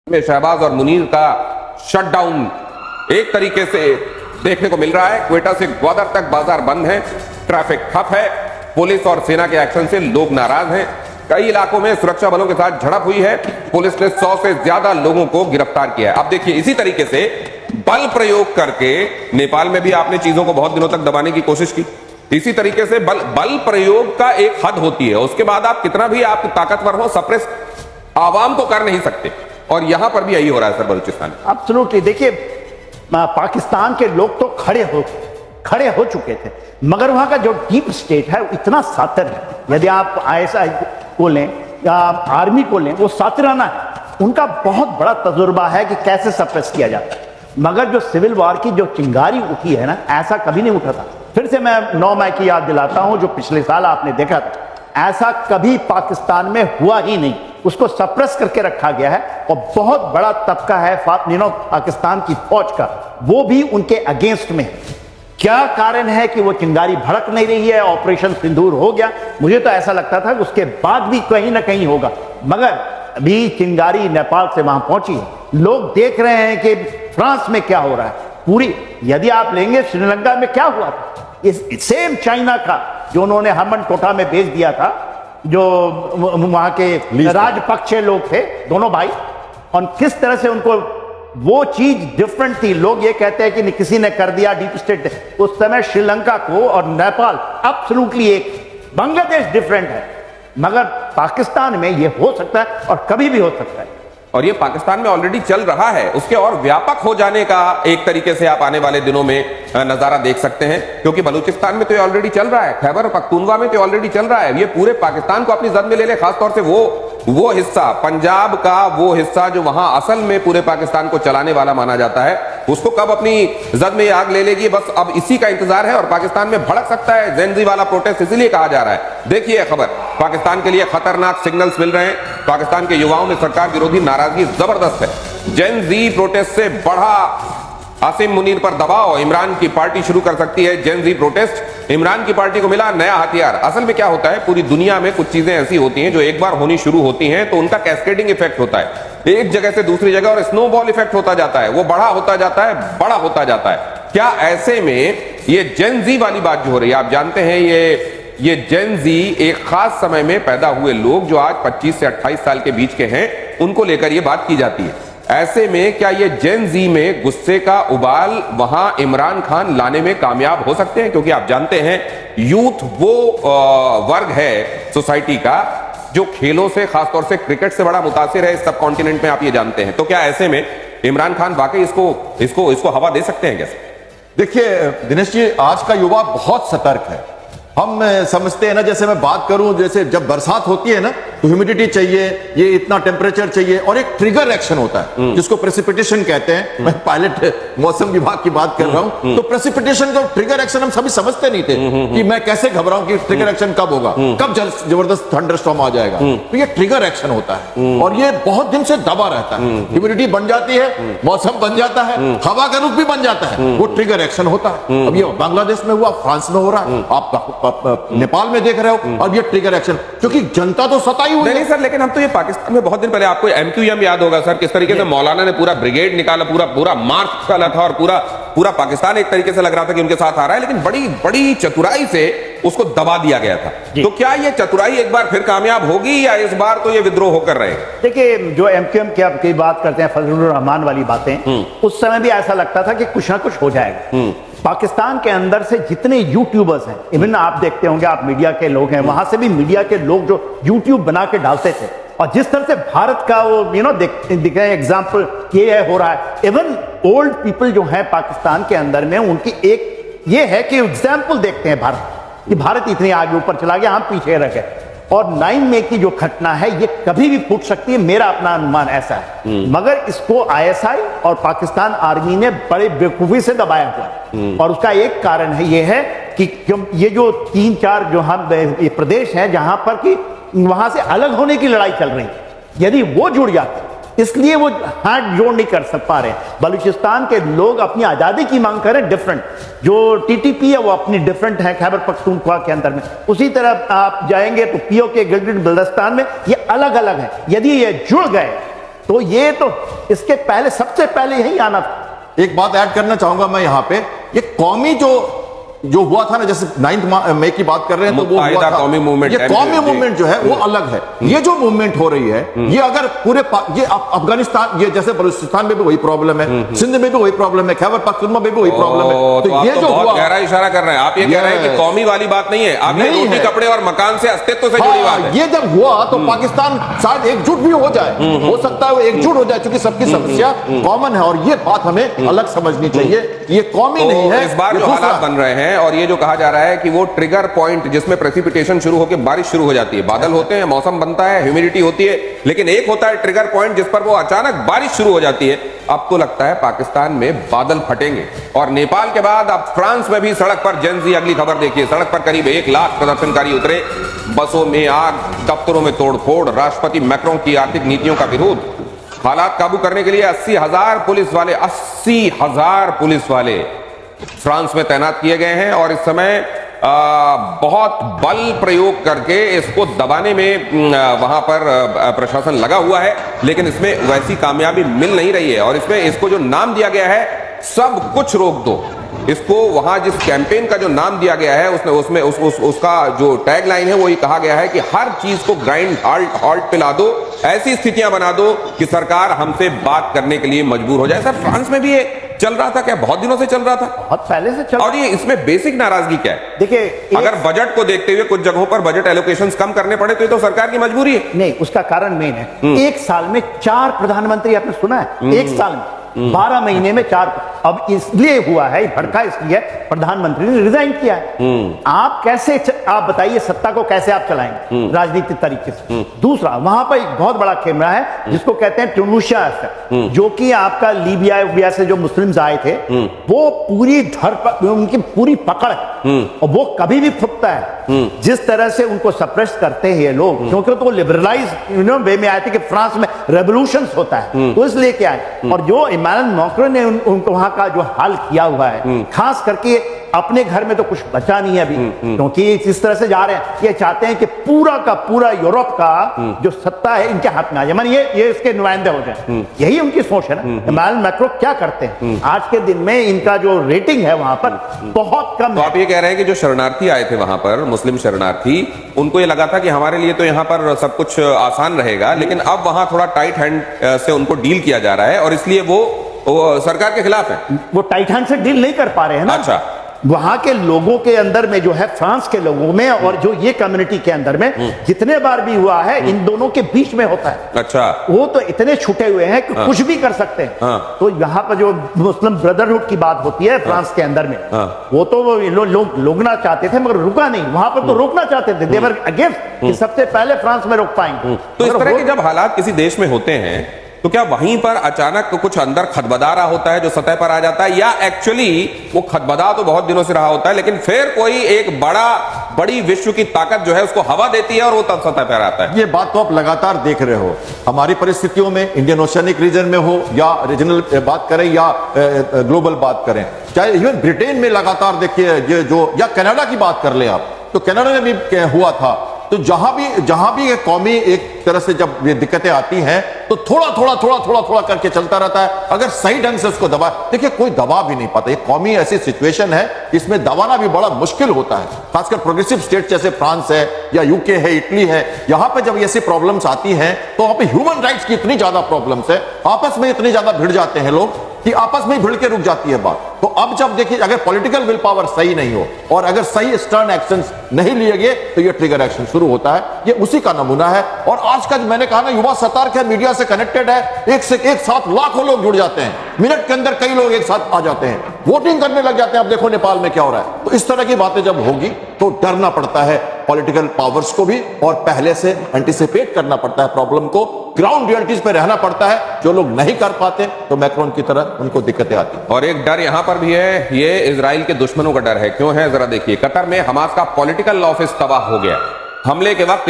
में शहबाज और मुनीर का शटडाउन एक तरीके से देखने को मिल रहा है। क्वेटा से ग्वादर तक बाजार बंद है, ट्रैफिक ठप है, पुलिस और सेना के एक्शन से लोग नाराज हैं। कई इलाकों में सुरक्षा बलों के साथ झड़प हुई है। पुलिस ने 100 से ज्यादा लोगों को गिरफ्तार किया है। अब देखिए, इसी तरीके से बल प्रयोग करके नेपाल में भी आपने चीजों को बहुत दिनों तक दबाने की कोशिश की। इसी तरीके से बल प्रयोग का एक हद होती है, उसके बाद आप कितना भी आप ताकतवर हो, सप्रेस आवाम को कर नहीं सकते। और यहां पर भी यही हो रहा है सर बलूचिस्तान में। एब्सोल्युटली। देखिए, पाकिस्तान के लोग तो खड़े हो चुके थे, मगर वहां का जो डीप स्टेट है वो इतना सातिर है। यदि आप आईएसआई को लें या आर्मी को लें, वो सातिराना है। उनका बहुत बड़ा तजुर्बा है कि कैसे सप्रेस किया जाता है। मगर जो सिविल वॉर की जो चिंगारी उठी है ना, ऐसा कभी नहीं उठा था। फिर से मैं 9 मई की याद दिलाता हूं, जो पिछले साल आपने देखा था, ऐसा कभी पाकिस्तान में हुआ ही नहीं। उसको सप्रेस करके रखा गया है। और बहुत बड़ा तबका है पाकिस्तान की फौज का, वो भी उनके अगेंस्ट में। क्या कारण है कि वो चिंगारी भड़क नहीं रही है? ऑपरेशन सिंदूर हो गया, मुझे तो ऐसा लगता था कि उसके बाद भी कहीं ना कहीं होगा, मगर अभी चिंगारी नेपाल से वहां पहुंची है। लोग देख रहे हैं कि फ्रांस में क्या हो रहा है। पूरी यदि आप लेंगे, श्रीलंका में क्या हुआ था, इस सेम चाइना का जो उन्होंने हरमन टोटा में भेज दिया था, जो वहां के राजपक्ष लोग थे, दोनों भाई, और किस तरह से उनको वो चीज डिफरेंट थी। लोग ये कहते हैं कि किसी ने कर दिया, डीप स्टेट। उस समय श्रीलंका को और नेपाल एब्सोल्युटली एक, बांग्लादेश डिफरेंट है, मगर पाकिस्तान में ये हो सकता है और कभी भी हो सकता है। और ये पाकिस्तान में ऑलरेडी चल रहा है। उसके और व्यापक हो जाने का एक तरीके से आप आने वाले दिनों में नजारा देख सकते हैं, क्योंकि बलूचिस्तान में तो ये ऑलरेडी चल रहा है, खैबर पख्तूनख्वा में तो ऑलरेडी चल रहा है। ये पूरे पाकिस्तान को अपनी जद में ले ले, खासतौर से वो हिस्सा, पंजाब का वो हिस्सा जो वहां असल में पूरे पाकिस्तान को चलाने वाला माना जाता है, उसको कब अपनी जद में आग ले लेगी, बस अब इसी का इंतजार है। और पाकिस्तान में भड़क सकता है जेनजी वाला प्रोटेस्ट, इसीलिए कहा जा रहा है। देखिए खबर, पाकिस्तान के लिए खतरनाक सिग्नल्स मिल रहे हैं। पाकिस्तान के युवाओं में सरकार विरोधी नाराजगी जबरदस्त है। जेनजी प्रोटेस्ट से बढ़ा आसिम मुनीर पर दबाव, इमरान की पार्टी शुरू कर सकती है जेनजी प्रोटेस्ट। इमरान की पार्टी को मिला नया हथियार। असल में क्या होता है, पूरी दुनिया में कुछ चीजें ऐसी होती हैं जो एक बार होनी शुरू होती हैं तो उनका कैस्केडिंग इफेक्ट होता है, एक जगह से दूसरी जगह, और स्नोबॉल इफेक्ट होता जाता है। वो बड़ा होता जाता है, बड़ा होता जाता है। क्या ऐसे में ये जेनजी वाली बात जो हो रही है, आप जानते हैं ये जेनजी एक खास समय में पैदा हुए लोग जो आज 25 से 28 साल के बीच के हैं, उनको लेकर ये बात की जाती है। ऐसे में क्या ये जेनजी में गुस्से का उबाल वहां इमरान खान लाने में कामयाब हो सकते हैं? क्योंकि आप जानते हैं यूथ वो वर्ग है सोसाइटी का जो खेलों से, खासतौर से क्रिकेट से बड़ा मुतासिर है इस सब कॉन्टिनेंट में, आप ये जानते हैं। तो क्या ऐसे में इमरान खान वाकई इसको हवा दे सकते हैं? कैसे? देखिए दिनेश जी, आज का युवा बहुत सतर्क है। हम समझते हैं ना, जैसे मैं बात करूं, जैसे जब बरसात होती है ना तो ह्यूमिडिटी चाहिए, ये इतना टेम्परेचर चाहिए, और एक ट्रिगर एक्शन होता है जिसको प्रेसिपिटेशन कहते हैं। मैं पायलट मौसम विभाग की बात कर रहा हूं। तो प्रेसिपिटेशन का ट्रिगर एक्शन हम सभी समझते नहीं थे कि मैं कैसे घबराऊं कि ट्रिगर एक्शन कब होगा, कब जबरदस्त थंडरस्टॉर्म आ जाएगा। तो ये ट्रिगर एक्शन होता है और ये बहुत दिन से दबा रहता है। ह्यूमिडिटी बन जाती है, मौसम बन जाता है, हवा का रुख भी बन जाता है, वो ट्रिगर एक्शन होता है। अब ये बांग्लादेश में हुआ, फ्रांस में हो रहा है, आप नेपाल में देख रहे हो। अब ये ट्रिगर एक्शन, क्योंकि जनता तो सताई हुई नहीं सर, लेकिन हम तो ये पाकिस्तान में बहुत दिन पहले, आपको MQM याद होगा सर, किस तरीके से मौलाना ने पूरा ब्रिगेड निकाला, पूरा मार्च चला था, और पूरा पाकिस्तान एक तरीके से लग रहा था कि उनके साथ आ रहा है, लेकिन बड़ी बड़ी चतुराई से उसको दबा दिया गया था। तो क्या ये चतुराई एक बार फिर कामयाब होगी या इस बार तो ये विद्रोह होकर रहे? देखिए, जो MQM की बात करते हैं, फजलुर रहमान वाली बातें, उस समय भी ऐसा लगता था कि कुछ ना कुछ हो जाएगा। पाकिस्तान के अंदर से जितने यूट्यूबर्स हैं, इवन आप देखते होंगे, आप मीडिया के लोग हैं, वहां से भी मीडिया के लोग जो यूट्यूब बना के डालते थे, और जिस तरह से भारत का वो दिख रहे एग्जाम्पल ये हो रहा है। इवन ओल्ड पीपल जो है पाकिस्तान के अंदर में, उनकी एक ये है कि एग्जाम्पल देखते हैं भारत कि भारत इतने आगे ऊपर चला गया, हम पीछे रह गए। और 9 मई की जो घटना है, ये कभी भी फूट सकती है, मेरा अपना अनुमान ऐसा है। मगर इसको ISI और पाकिस्तान आर्मी ने बड़े बेवकूफी से दबाया हुआ है। और उसका एक कारण है, ये है कि ये जो 3-4 जो हम ये प्रदेश हैं जहां पर कि वहां से अलग होने की लड़ाई चल रही है, यदि वो जुड़ जाते, इसलिए वो हाथ जोड़ नहीं कर पा रहे। बलूचिस्तान के लोग अपनी आजादी की मांग कर रहे हैं, डिफरेंट। जो TTP है वो अपनी डिफरेंट है खैबर पख्तूनख्वा के अंदर में। उसी तरह आप जाएंगे तो POK गिलगित बल्तिस्तान में ये अलग अलग है। यदि ये जुड़ गए तो ये तो इसके पहले सबसे पहले यही आना था। एक बात ऐड करना चाहूंगा मैं यहाँ पे, ये कौमी जो हुआ था ना, जैसे 9 मई की बात कर रहे हैं, तो वो हुआ था कौमी मूवमेंट, ये कौमी मूवमेंट जो है वो अलग है। ये जो मूवमेंट हो रही है, ये अगर पूरे ये अफगानिस्तान, ये जैसे बलूचिस्तान में भी वही प्रॉब्लम है, सिंध में भी वही प्रॉब्लम है, खैबर पख्तूनख्वा में भी वही प्रॉब्लम है। तो ये जो बहुत गहरा इशारा कर रहे हैं आप, ये कह रहे हैं कि कौमी वाली बात नहीं है, आप ये रोटी कपड़े और मकान से अस्तित्व से जुड़ी बात है। ये जब हुआ तो पाकिस्तान शायद एकजुट भी हो जाए, हो सकता है वो एकजुट हो जाए, क्योंकि सबकी समस्या कॉमन है, और ये बात हमें अलग समझनी चाहिए। ये कौमी नहीं है, इस बार जो हालात बन रहे हैं, और ये जो कहा जा रहा है कि वो ट्रिगर पॉइंट जिसमें प्रेसिपिटेशन शुरू होकर बारिश शुरू हो जाती है, बादल होते हैं, मौसम बनता है, ह्यूमिडिटी होती है, लेकिन एक होता है ट्रिगर पॉइंट जिस पर वो अचानक बारिश शुरू हो जाती है। अब तो लगता है पाकिस्तान में बादल फटेंगे, और नेपाल के बाद अब फ्रांस में भी सड़क पर जेन-ज़ी, अगली खबर देखिए, सड़क पर करीब 1 लाख प्रदर्शनकारी उतरे, बसों में आग, दफ्तरों में तोड़फोड़, राष्ट्रपति मैक्रों की आर्थिक नीतियों का विरोध। हालात काबू करने के लिए 80,000 पुलिस वाले फ्रांस में तैनात किए गए हैं, और इस समय बहुत बल प्रयोग करके इसको दबाने में वहां पर प्रशासन लगा हुआ है, लेकिन इसमें वैसी कामयाबी मिल नहीं रही है। और इसमें इसको जो नाम दिया गया है, सब कुछ रोक दो, इसको वहां जिस कैंपेन का जो नाम दिया गया है उसमें उसका जो टैग लाइन है वो ये कहा गया है कि हर चीज को ग्राइंड हॉल्ट पे ला दो, ऐसी स्थितियां बना दो कि सरकार हमसे बात करने के लिए मजबूर हो जाए। सर, फ्रांस में भी ये चल रहा था क्या? बहुत दिनों से चल रहा था, बहुत पहले से चल। और ये इसमें बेसिक नाराजगी क्या है? देखिए, अगर बजट को देखते हुए कुछ जगहों पर बजट एलोकेशंस कम करने पड़े तो ये तो सरकार की मजबूरी है। नहीं, उसका कारण मेन है, 1 साल में 4 प्रधानमंत्री, आपने सुना है? 1 साल में 12 महीने में 4। अब इसलिए हुआ है, भड़का इसलिए प्रधानमंत्री ने रिजाइन किया है। आप कैसे, आप बताइए, सत्ता को कैसे आप चलाएंगे राजनीतिक तरीके से? दूसरा, वहां पर एक बहुत बड़ा कैमरा है जिसको कहते हैं ट्यूनिशिया इफेक्ट, जो कि आपका लीबिया से जो मुस्लिम्स आए थे, वो पूरी उनकी पूरी पकड़ है, और वो कभी भी फुकता है। जिस तरह से उनको सप्रेस करते हैं ये लोग, क्योंकि तो लिबरलाइज वे में आए थे कि फ्रांस में रेवोल्यूशन होता है, तो इसलिए क्या है। और जो इमानुएल मैक्रों ने उनको वहां का जो हाल किया हुआ है, खास करके अपने घर में तो कुछ बचा नहीं है अभी, क्योंकि इस तरह से जा रहे हैं, ये चाहते हैं कि पूरा का पूरा यूरोप का जो सत्ता है इनके हाथ में आ जाए, माने ये इसके नुमाइंदे हो जाए। यही उनकी सोच है ना। इमानुएल मैक्रों क्या करते हैं आज के दिन में, इनका जो रेटिंग है वहां पर बहुत कम तो है। आप ये कह रहे हैं कि जो शरणार्थी आए थे वहां पर, मुस्लिम शरणार्थी, उनको ये लगा था कि हमारे लिए तो यहाँ पर सब कुछ आसान रहेगा, लेकिन अब वहां थोड़ा टाइट हैंड से उनको डील किया जा रहा है, और इसलिए वो सरकार के खिलाफ है। वो टाइट हैंड से डील नहीं कर पा रहे हैं ना। अच्छा, वहां के लोगों के अंदर में जो है, फ्रांस के लोगों में और जो ये कम्युनिटी के अंदर में जितने बार भी हुआ है, इन दोनों के बीच में होता है। अच्छा, वो तो इतने छुटे हुए हैं कि कुछ भी कर सकते हैं। तो यहाँ पर जो मुस्लिम ब्रदरहुड की बात होती है फ्रांस के अंदर में, वो तो लोग रोकना चाहते थे मगर रुका नहीं। वहां पर तो रोकना चाहते थे, देवर अगेंस्ट कि सबसे पहले फ्रांस में रोक पाएंगे। तो इस तरह के जब हालात किसी देश में होते हैं, तो क्या वहीं पर अचानक कुछ अंदर खदबदा रहा होता है जो सतह पर आ जाता है, या एक्चुअली वो खदबदा तो बहुत दिनों से रहा होता है, लेकिन फिर कोई एक बड़ी विश्व की ताकत जो है उसको हवा देती है और वो तब सतह पर आता है? ये बात तो आप लगातार देख रहे हो हमारी परिस्थितियों में, इंडियन ओशियनिक रीजन में हो, या रीजनल बात करें या ग्लोबल बात करें, चाहे इवन ब्रिटेन में लगातार देखिए ये जो, या कनाडा की बात कर ले आप, तो कनाडा में भी हुआ था। तो जहां भी ये कौमी एक तरह से जब ये दिक्कतें आती हैं, तो थोड़ा करके चलता रहता है। अगर सही ढंग से उसको दबा, देखिए कोई दबा भी नहीं पाता। ये कौमी ऐसी सिचुएशन है इसमें दबाना भी बड़ा मुश्किल होता है, खासकर प्रोग्रेसिव स्टेट जैसे फ्रांस है या यूके है, इटली है। यहां पर जब ऐसी प्रॉब्लम्स आती हैं, तो वहां पे ह्यूमन राइट्स की इतनी ज्यादा प्रॉब्लम्स है, आपस में इतनी ज्यादा भिड़ जाते हैं लोग कि आपस में भिड़ के रुक जाती है बात। तो अब जब देखिए, अगर पॉलिटिकल विल पावर सही नहीं हो और अगर सही स्टर्न एक्शंस नहीं लिए गए, तो ये ट्रिगर एक्शन शुरू होता है। ये उसी का नमूना है। और आज का मैंने कहा ना, युवा सतर्क है, मीडिया से कनेक्टेड है, एक से एक साथ लाखों लोग जुड़ जाते हैं, मिनट के अंदर कई लोग एक साथ आ जाते हैं, वोटिंग करने लग जाते हैं। अब देखो नेपाल में क्या हो रहा है। तो इस तरह की बातें जब होगी तो डरना पड़ता है पॉलिटिकल पावर्स को भी, और पहले से एंटिसिपेट करना पड़ता है प्रॉब्लम को, ग्राउंड रियलिटीज पे रहना पड़ता है। जो लोग नहीं कर पाते तो मैक्रोन की तरह उनको दिक्कतें आती हैं। और एक डर यहां पर भी है, ये इजराइल के दुश्मनों का डर है। क्यों है, जरा देखिए। कतर में हमास का पॉलिटिकल ऑफिस तबाह हो गया। हमले के वक्त